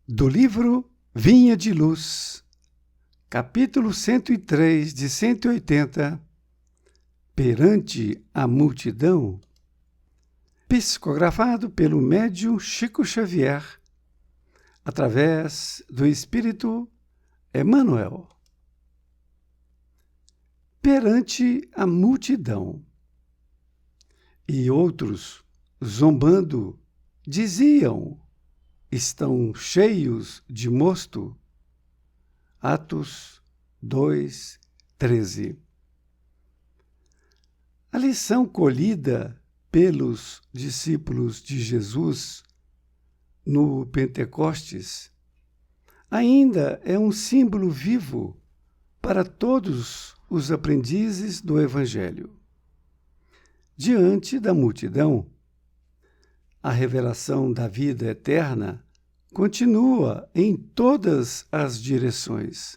Do livro Vinha de Luz, capítulo 103 de 180, Perante a Multidão, psicografado pelo médium Chico Xavier, através do Espírito Emmanuel. Perante a multidão. E outros, zombando, diziam: estão cheios de mosto. Atos 2:13. A lição colhida pelos discípulos de Jesus no Pentecostes ainda é um símbolo vivo para todos os aprendizes do Evangelho. Diante da multidão, a revelação da vida eterna continua em todas as direções.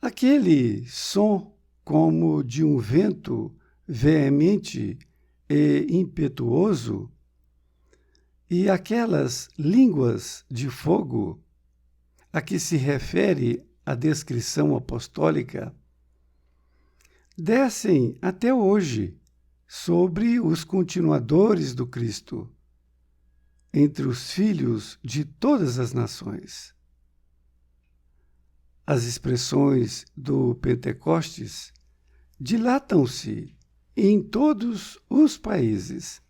Aquele som como de um vento veemente e impetuoso, e aquelas línguas de fogo a que se refere a descrição apostólica, descem até hoje sobre os continuadores do Cristo, entre os filhos de todas as nações. As expressões do Pentecostes dilatam-se em todos os países,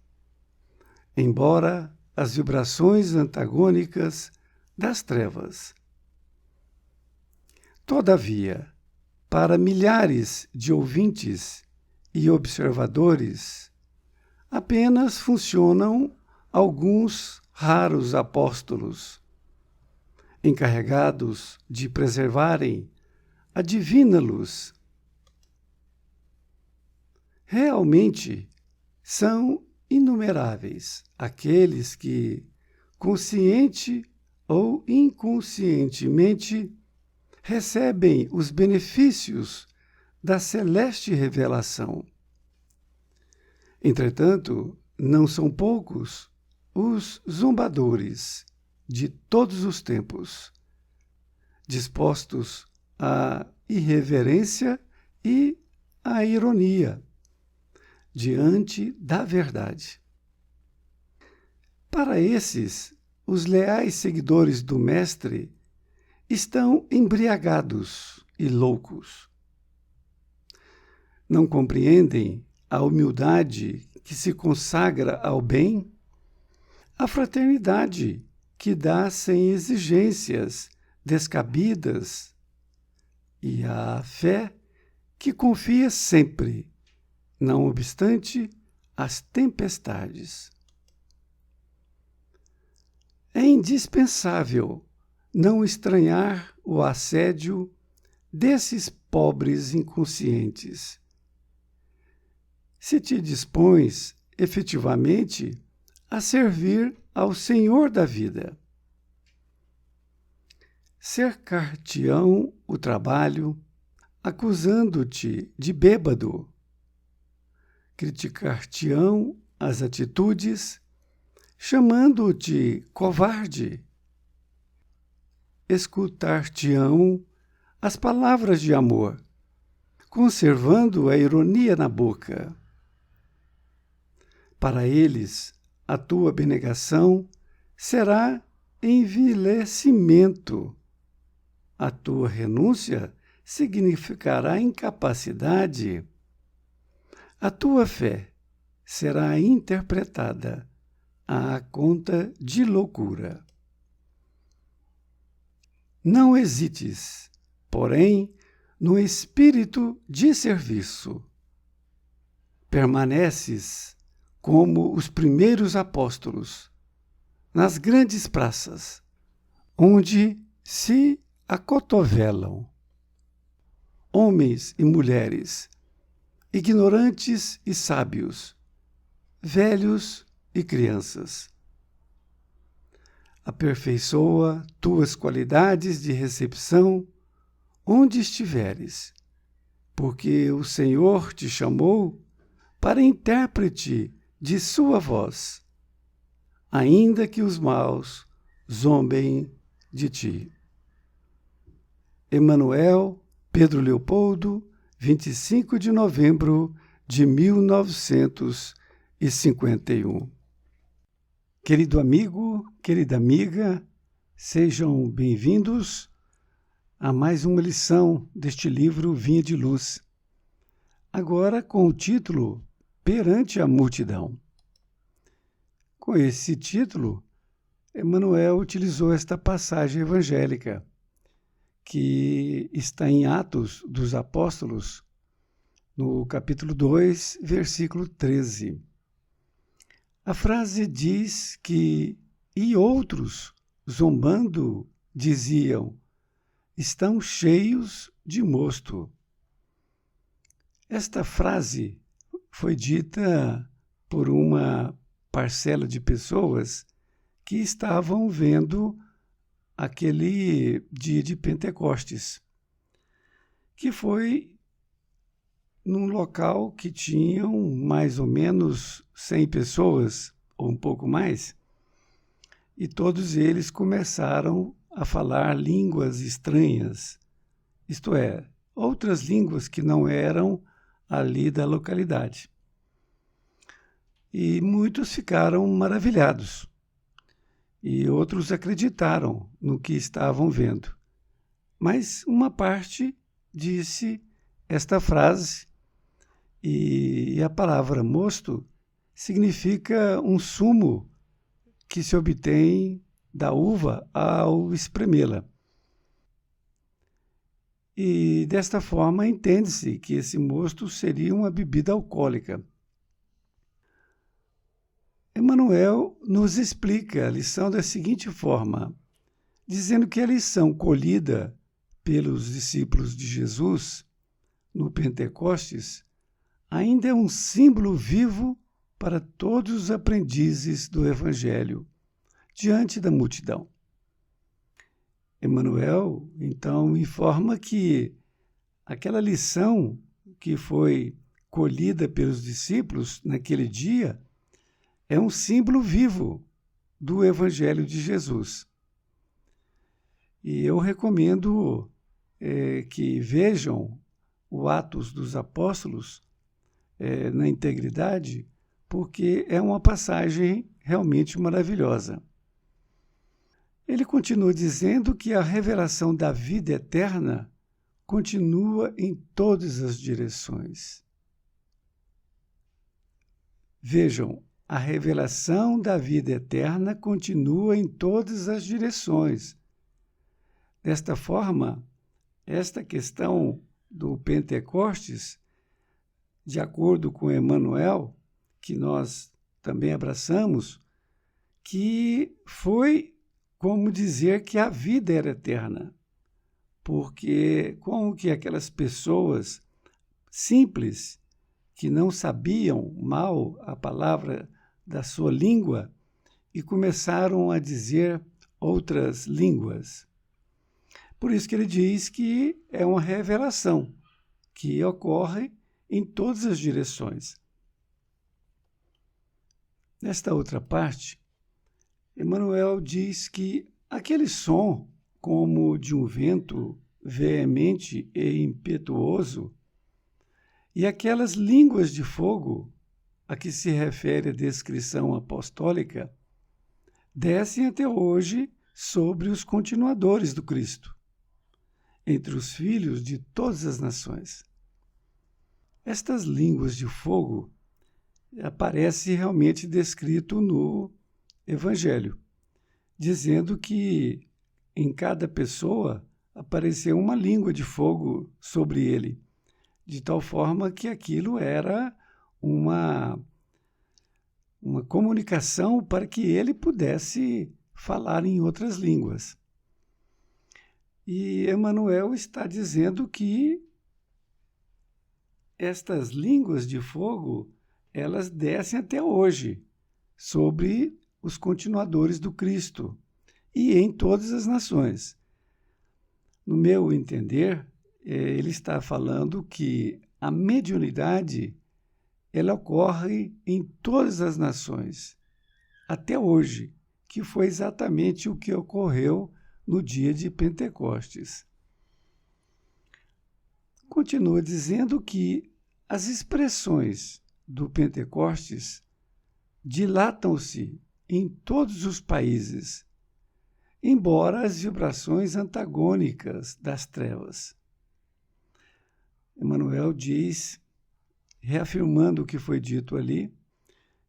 embora as vibrações antagônicas das trevas. Todavia, para milhares de ouvintes e observadores, apenas funcionam alguns raros apóstolos, encarregados de preservarem a divina luz. Realmente, são inumeráveis aqueles que, consciente ou inconscientemente, recebem os benefícios da celeste revelação. Entretanto, não são poucos os zombadores de todos os tempos, dispostos à irreverência e à ironia diante da verdade. Para esses, os leais seguidores do Mestre estão embriagados e loucos. Não compreendem a humildade que se consagra ao bem, a fraternidade que dá sem exigências descabidas e a fé que confia sempre, não obstante as tempestades. É indispensável não estranhar o assédio desses pobres inconscientes. Se te dispões efetivamente a servir ao Senhor da vida, cercar-te-ão o trabalho, acusando-te de bêbado, criticar-te-ão as atitudes, chamando-te covarde, escutar-te-ão as palavras de amor, conservando a ironia na boca. Para eles, a tua abnegação será envilecimento. A tua renúncia significará incapacidade. A tua fé será interpretada à conta de loucura. Não hesites, porém, no espírito de serviço. Permaneces como os primeiros apóstolos, nas grandes praças, onde se acotovelam homens e mulheres, ignorantes e sábios, velhos e crianças. Aperfeiçoa tuas qualidades de recepção onde estiveres, porque o Senhor te chamou para intérprete de sua voz, ainda que os maus zombem de ti. Emanuel, Pedro Leopoldo, 25 de novembro de 1951. Querido amigo, querida amiga, sejam bem-vindos a mais uma lição deste livro Vinha de Luz. Agora com o título Perante a Multidão. Com esse título, Emanuel utilizou esta passagem evangélica, que está em Atos dos Apóstolos, no capítulo 2, versículo 13. A frase diz que, e outros, zombando, diziam, estão cheios de mosto. Esta frase foi dita por uma parcela de pessoas que estavam vendo aquele dia de Pentecostes, que foi num local que tinham mais ou menos 100 pessoas, ou um pouco mais, e todos eles começaram a falar línguas estranhas, isto é, outras línguas que não eram ali da localidade. E muitos ficaram maravilhados. E outros acreditaram no que estavam vendo. Mas uma parte disse esta frase, e a palavra mosto significa um sumo que se obtém da uva ao espremê-la. E desta forma entende-se que esse mosto seria uma bebida alcoólica. Emanuel nos explica a lição da seguinte forma, dizendo que a lição colhida pelos discípulos de Jesus no Pentecostes ainda é um símbolo vivo para todos os aprendizes do Evangelho, diante da multidão. Emanuel, então, informa que aquela lição que foi colhida pelos discípulos naquele dia é um símbolo vivo do Evangelho de Jesus. E eu recomendo que vejam o Atos dos Apóstolos na integridade, porque é uma passagem realmente maravilhosa. Ele continua dizendo que a revelação da vida eterna continua em todas as direções. Vejam, a revelação da vida eterna continua em todas as direções. Desta forma, esta questão do Pentecostes, de acordo com Emanuel, que nós também abraçamos, que foi como dizer que a vida era eterna. Porque como que aquelas pessoas simples, que não sabiam mal a palavra da sua língua e começaram a dizer outras línguas. Por isso que ele diz que é uma revelação que ocorre em todas as direções. Nesta outra parte, Emanuel diz que aquele som, como de um vento veemente e impetuoso, e aquelas línguas de fogo a que se refere a descrição apostólica, descem até hoje sobre os continuadores do Cristo, entre os filhos de todas as nações. Estas línguas de fogo aparecem realmente descrito no Evangelho, dizendo que em cada pessoa apareceu uma língua de fogo sobre ele, de tal forma que aquilo era uma comunicação para que ele pudesse falar em outras línguas. E Emanuel está dizendo que estas línguas de fogo, elas descem até hoje sobre os continuadores do Cristo e em todas as nações. No meu entender, ele está falando que a mediunidade ela ocorre em todas as nações, até hoje, que foi exatamente o que ocorreu no dia de Pentecostes. Continua dizendo que as expressões do Pentecostes dilatam-se em todos os países, embora as vibrações antagônicas das trevas. Emmanuel diz, reafirmando o que foi dito ali,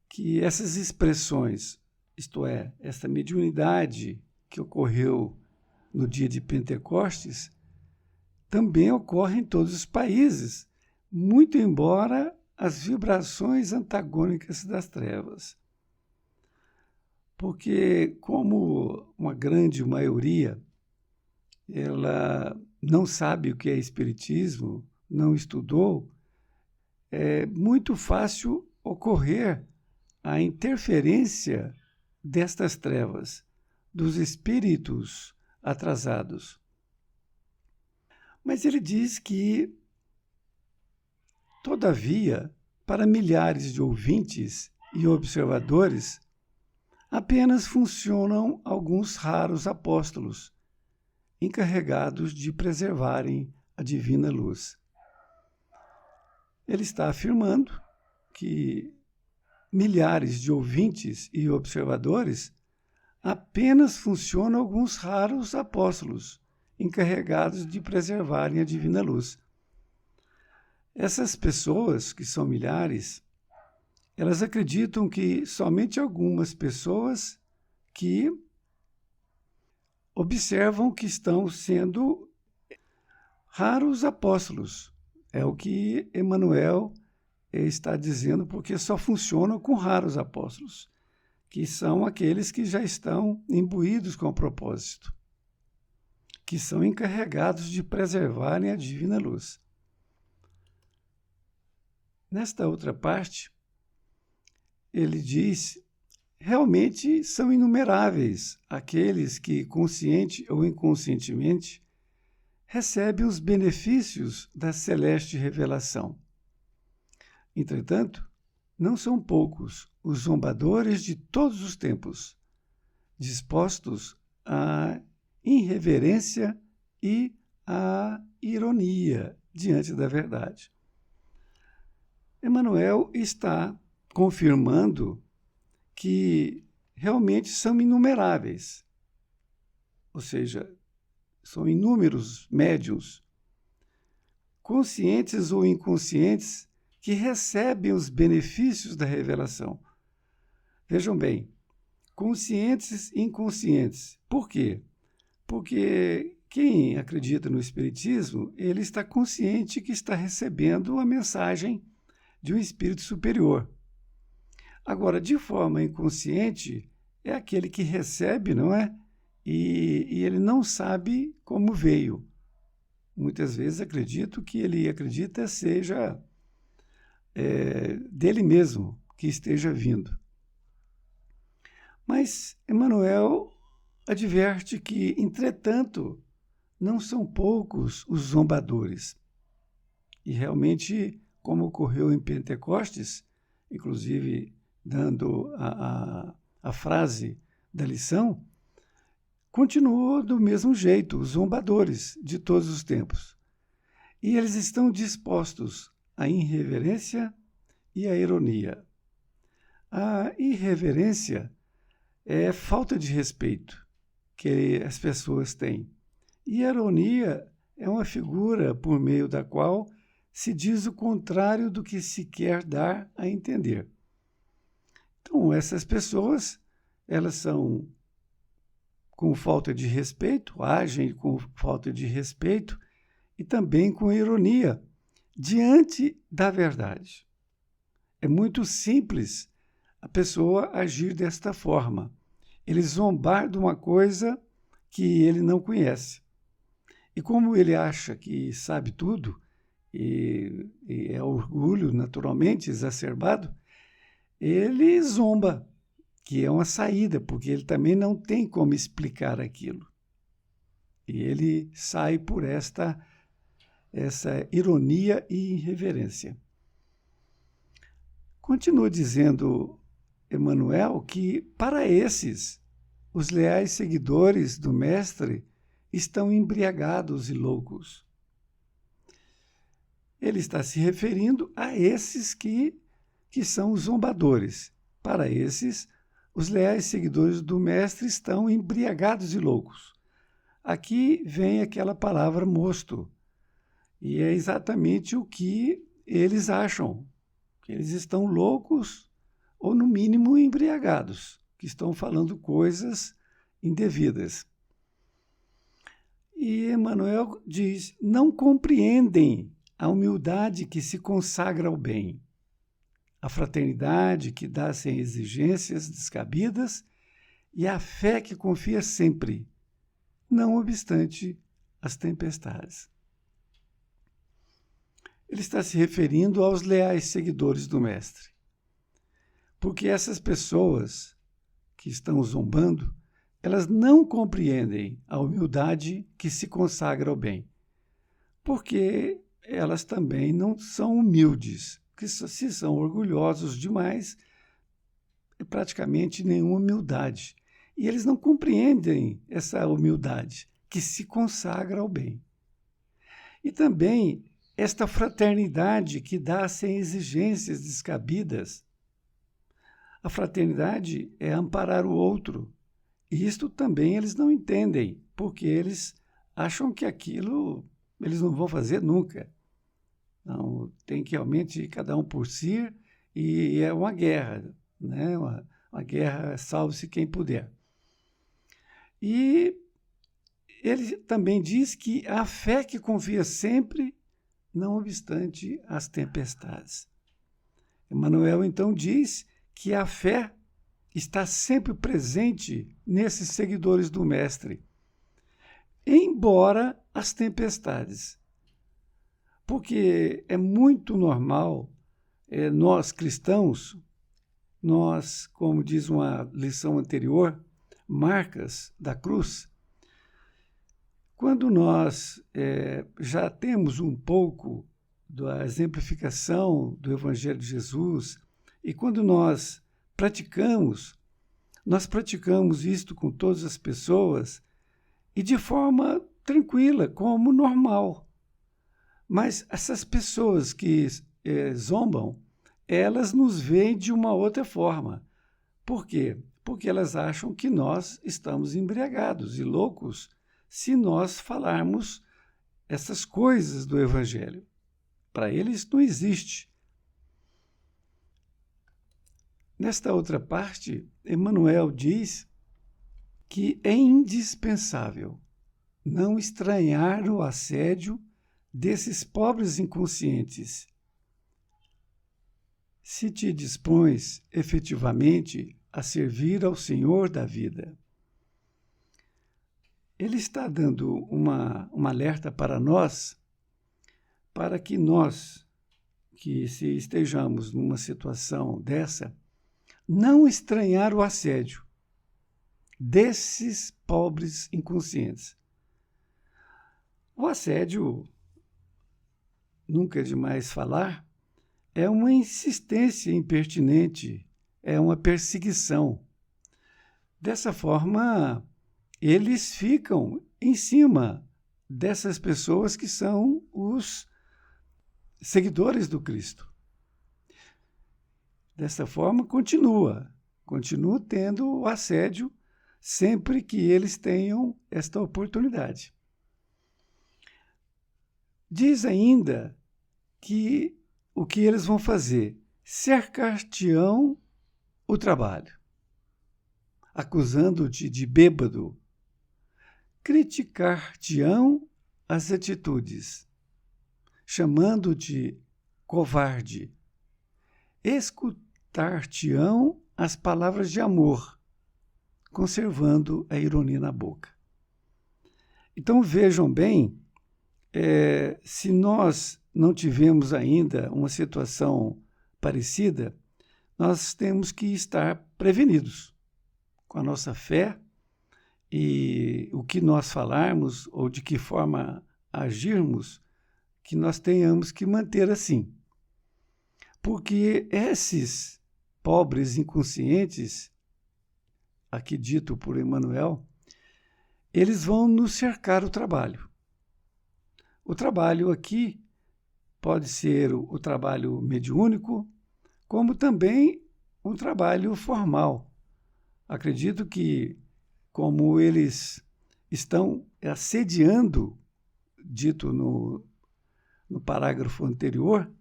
que essas expressões, isto é, essa mediunidade que ocorreu no dia de Pentecostes, também ocorre em todos os países, muito embora as vibrações antagônicas das trevas. Porque, como uma grande maioria, ela não sabe o que é espiritismo, não estudou, é muito fácil ocorrer a interferência destas trevas, dos espíritos atrasados. Mas ele diz que, todavia, para milhares de ouvintes e observadores, apenas funcionam alguns raros apóstolos, encarregados de preservarem a divina luz. Ele está afirmando que milhares de ouvintes e observadores, apenas funcionam alguns raros apóstolos, encarregados de preservarem a divina luz. Essas pessoas, que são milhares, elas acreditam que somente algumas pessoas que observam que estão sendo raros apóstolos. É o que Emmanuel está dizendo, porque só funcionam com raros apóstolos, que são aqueles que já estão imbuídos com o propósito, que são encarregados de preservarem a divina luz. Nesta outra parte, ele diz, realmente são inumeráveis aqueles que, consciente ou inconscientemente, recebem os benefícios da celeste revelação. Entretanto, não são poucos os zombadores de todos os tempos, dispostos à irreverência e à ironia diante da verdade. Emmanuel está confirmando que realmente são inumeráveis, ou seja, são inúmeros médiuns, conscientes ou inconscientes, que recebem os benefícios da revelação. Vejam bem, conscientes e inconscientes. Por quê? Porque quem acredita no Espiritismo, ele está consciente que está recebendo a mensagem de um espírito superior. Agora, de forma inconsciente, é aquele que recebe, não é? E ele não sabe como veio. Muitas vezes acredito que ele acredita seja dele mesmo que esteja vindo. Mas Emmanuel adverte que, entretanto, não são poucos os zombadores. E realmente, como ocorreu em Pentecostes, inclusive dando a frase da lição, continuou do mesmo jeito, os zombadores de todos os tempos. E eles estão dispostos à irreverência e à ironia. A irreverência é falta de respeito que as pessoas têm. E a ironia é uma figura por meio da qual se diz o contrário do que se quer dar a entender. Então, essas pessoas, elas são com falta de respeito, agem com falta de respeito e também com ironia diante da verdade. É muito simples a pessoa agir desta forma. Ele zombar de uma coisa que ele não conhece. E como ele acha que sabe tudo, e é orgulho naturalmente exacerbado, ele zomba, que é uma saída, porque ele também não tem como explicar aquilo. E ele sai por essa ironia e irreverência. Continua dizendo Emmanuel que, para esses, os leais seguidores do Mestre estão embriagados e loucos. Ele está se referindo a esses que são os zombadores. Para esses, os leais seguidores do Mestre estão embriagados e loucos. Aqui vem aquela palavra mosto, e é exatamente o que eles acham, que eles estão loucos ou, no mínimo, embriagados, que estão falando coisas indevidas. E Emmanuel diz, não compreendem a humildade que se consagra ao bem, a fraternidade que dá sem exigências descabidas e a fé que confia sempre, não obstante as tempestades. Ele está se referindo aos leais seguidores do Mestre, porque essas pessoas que estão zombando, elas não compreendem a humildade que se consagra ao bem, porque elas também não são humildes, porque se são orgulhosos demais, é praticamente nenhuma humildade. E eles não compreendem essa humildade que se consagra ao bem. E também esta fraternidade que dá sem exigências descabidas. A fraternidade é amparar o outro. E isto também eles não entendem, porque eles acham que aquilo eles não vão fazer nunca. Não, tem que realmente cada um por si, e é uma guerra, né? Uma guerra, salve-se quem puder. E ele também diz que a fé que confia sempre, não obstante as tempestades. Emmanuel, então, diz que a fé está sempre presente nesses seguidores do Mestre, embora as tempestades. Porque é muito normal, nós cristãos, nós, como diz uma lição anterior, marcas da cruz, quando nós já temos um pouco da exemplificação do Evangelho de Jesus e quando nós praticamos isto com todas as pessoas e de forma tranquila, como normal. Mas essas pessoas que zombam, elas nos veem de uma outra forma. Por quê? Porque elas acham que nós estamos embriagados e loucos se nós falarmos essas coisas do Evangelho. Para eles não existe. Nesta outra parte, Emmanuel diz que é indispensável não estranhar o assédio desses pobres inconscientes. Se te dispões efetivamente a servir ao Senhor da vida. Ele está dando um alerta para nós, para que nós, que se estejamos numa situação dessa, não estranhar o assédio desses pobres inconscientes. O assédio, nunca é demais falar, é uma insistência impertinente, é uma perseguição. Dessa forma, eles ficam em cima dessas pessoas que são os seguidores do Cristo. Dessa forma, continua tendo o assédio sempre que eles tenham esta oportunidade. Diz ainda que o que eles vão fazer? Cercar-te-ão o trabalho, acusando-te de bêbado, criticar-te-ão as atitudes, chamando-te covarde, escutar-te-ão as palavras de amor, conservando a ironia na boca. Então vejam bem, se nós não tivemos ainda uma situação parecida, nós temos que estar prevenidos com a nossa fé e o que nós falarmos ou de que forma agirmos, que nós tenhamos que manter assim. Porque esses pobres inconscientes, aqui dito por Emmanuel, eles vão nos cercar o trabalho. O trabalho aqui pode ser o trabalho mediúnico, como também um trabalho formal. Acredito que, como eles estão assediando, dito no parágrafo anterior,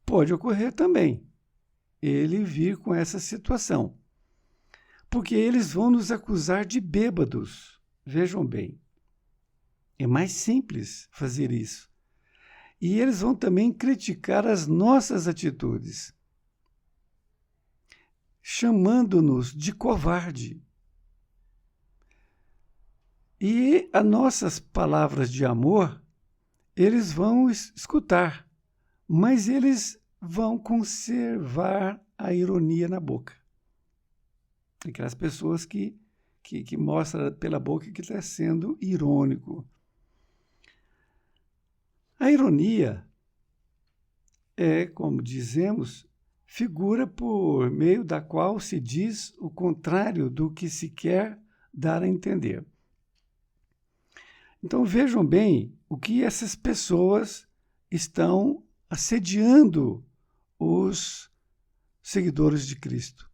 pode ocorrer também ele vir com essa situação. Porque eles vão nos acusar de bêbados. Vejam bem, é mais simples fazer isso. E eles vão também criticar as nossas atitudes, chamando-nos de covarde. E as nossas palavras de amor, eles vão escutar, mas eles vão conservar a ironia na boca. Aquelas pessoas que mostram pela boca que está sendo irônico. A ironia é, como dizemos, figura por meio da qual se diz o contrário do que se quer dar a entender. Então vejam bem o que essas pessoas estão assediando os seguidores de Cristo.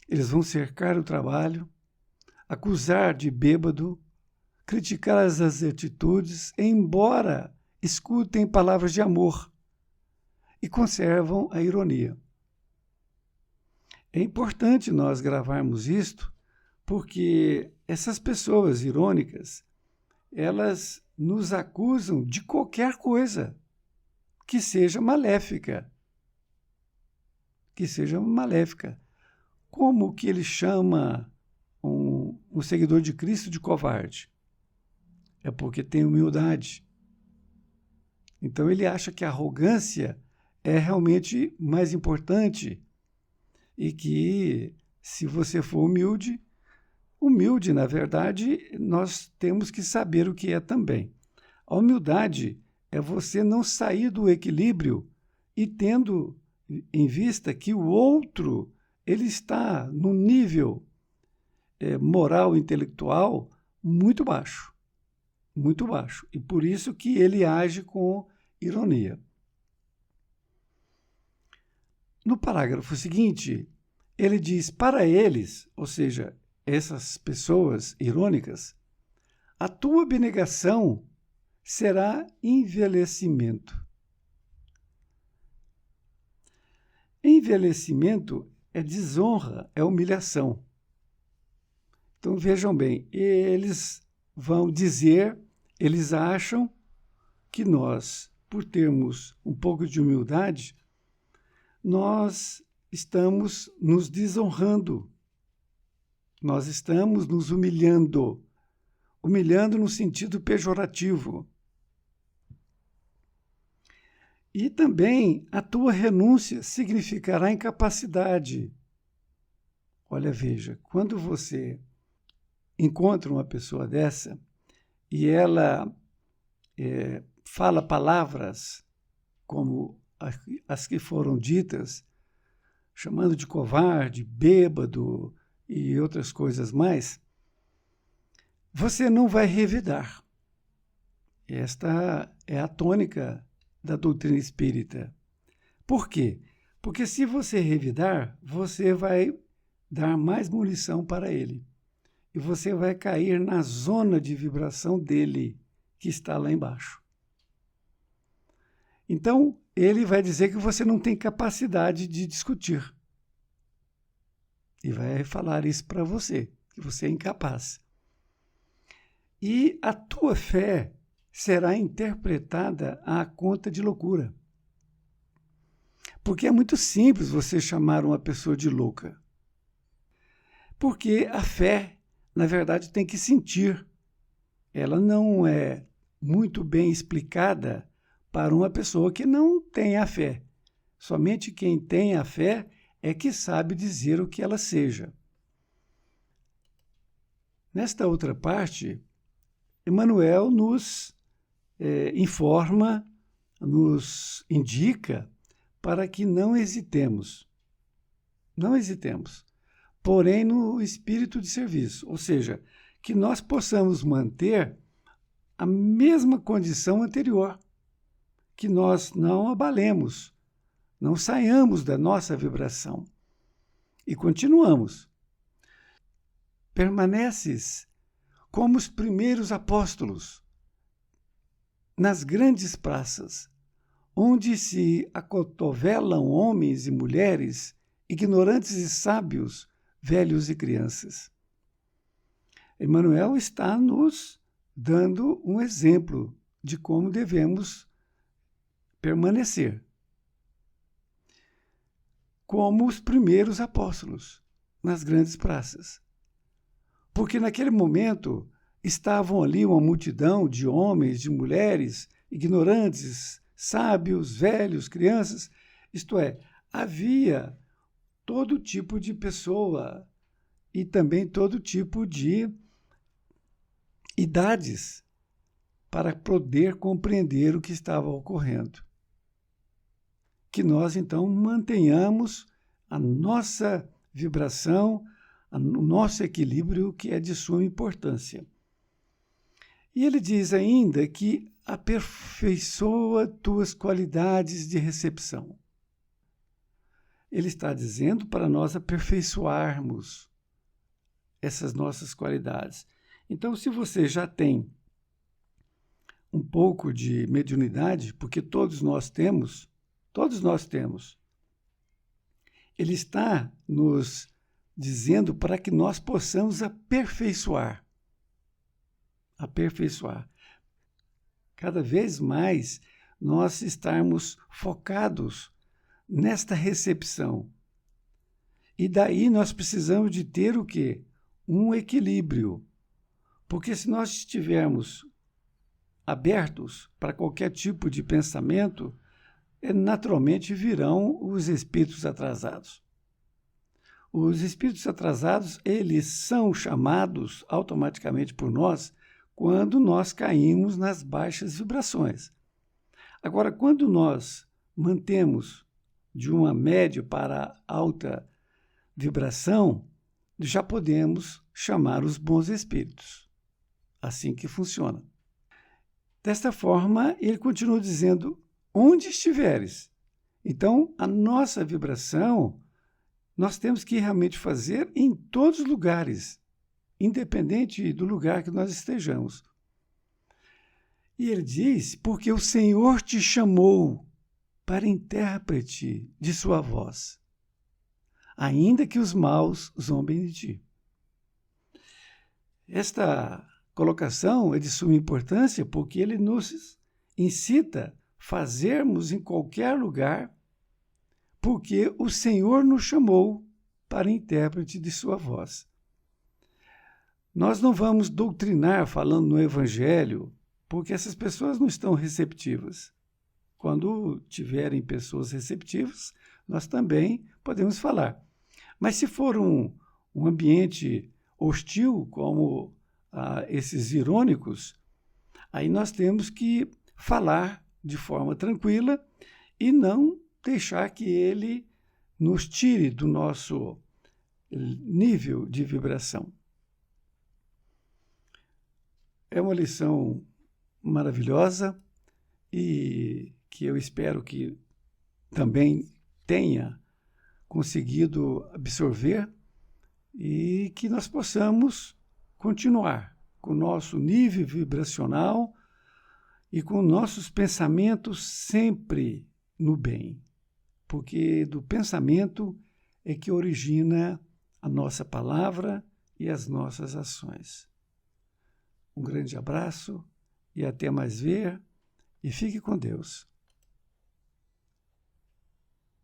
Eles vão cercar o trabalho, acusar de bêbado, criticar as atitudes, embora escutem palavras de amor e conservam a ironia. É importante nós gravarmos isto, porque essas pessoas irônicas, elas nos acusam de qualquer coisa que seja maléfica. Que seja maléfica. Como que ele chama um seguidor de Cristo de covarde? É porque tem humildade. Então ele acha que a arrogância é realmente mais importante e que, se você for humilde, na verdade, nós temos que saber o que é também. A humildade é você não sair do equilíbrio e tendo em vista que o outro ele está num nível moral, intelectual muito baixo. Muito baixo. E por isso que ele age com ironia. No parágrafo seguinte, ele diz: para eles, ou seja, essas pessoas irônicas, a tua abnegação será envelhecimento. Envelhecimento é desonra, é humilhação. Então vejam bem, eles vão dizer, eles acham que nós, por termos um pouco de humildade, nós estamos nos desonrando. Nós estamos nos humilhando. Humilhando no sentido pejorativo. E também a tua renúncia significará incapacidade. Olha, veja, quando você encontra uma pessoa dessa e ela fala palavras como as que foram ditas, chamando de covarde, bêbado e outras coisas mais, você não vai revidar. Esta é a tônica da doutrina espírita. Por quê? Porque se você revidar, você vai dar mais munição para ele. E você vai cair na zona de vibração dele, que está lá embaixo. Então, ele vai dizer que você não tem capacidade de discutir. E vai falar isso para você, que você é incapaz. E a tua fé será interpretada à conta de loucura. Porque é muito simples você chamar uma pessoa de louca. Porque a fé, na verdade, tem que sentir. Ela não é muito bem explicada para uma pessoa que não tem a fé. Somente quem tem a fé é que sabe dizer o que ela seja. Nesta outra parte, Emmanuel nos informa, nos indica para que não hesitemos. Não hesitemos, porém no espírito de serviço, ou seja, que nós possamos manter a mesma condição anterior, que nós não abalemos, não saiamos da nossa vibração e continuamos. Permaneces como os primeiros apóstolos nas grandes praças, onde se acotovelam homens e mulheres, ignorantes e sábios, velhos e crianças. Emmanuel está nos dando um exemplo de como devemos permanecer, como os primeiros apóstolos nas grandes praças. Porque naquele momento estavam ali uma multidão de homens, de mulheres, ignorantes, sábios, velhos, crianças, isto é, havia todo tipo de pessoa e também todo tipo de idades para poder compreender o que estava ocorrendo. Que nós, então, mantenhamos a nossa vibração, o nosso equilíbrio, que é de suma importância. E ele diz ainda que aperfeiçoa tuas qualidades de recepção. Ele está dizendo para nós aperfeiçoarmos essas nossas qualidades. Então, se você já tem um pouco de mediunidade, porque todos nós temos, ele está nos dizendo para que nós possamos aperfeiçoar. Cada vez mais nós estarmos focados nesta recepção. E daí nós precisamos de ter o quê? Um equilíbrio. Porque se nós estivermos abertos para qualquer tipo de pensamento, naturalmente virão os espíritos atrasados. Os espíritos atrasados, eles são chamados automaticamente por nós quando nós caímos nas baixas vibrações. Agora, quando nós mantemos de uma média para alta vibração, já podemos chamar os bons espíritos. Assim que funciona. Desta forma, ele continua dizendo, onde estiveres. Então, a nossa vibração, nós temos que realmente fazer em todos os lugares, independente do lugar que nós estejamos. E ele diz, porque o Senhor te chamou para intérprete de sua voz, ainda que os maus zombem de ti. Esta colocação é de suma importância porque ele nos incita a fazermos em qualquer lugar, porque o Senhor nos chamou para intérprete de sua voz. Nós não vamos doutrinar falando no Evangelho, porque essas pessoas não estão receptivas. Quando tiverem pessoas receptivas, nós também podemos falar. Mas se for um ambiente hostil, como esses irônicos, aí nós temos que falar de forma tranquila e não deixar que ele nos tire do nosso nível de vibração. É uma lição maravilhosa e que eu espero que também tenha conseguido absorver e que nós possamos continuar com o nosso nível vibracional e com nossos pensamentos sempre no bem, porque do pensamento é que origina a nossa palavra e as nossas ações. Um grande abraço e até mais ver, e fique com Deus.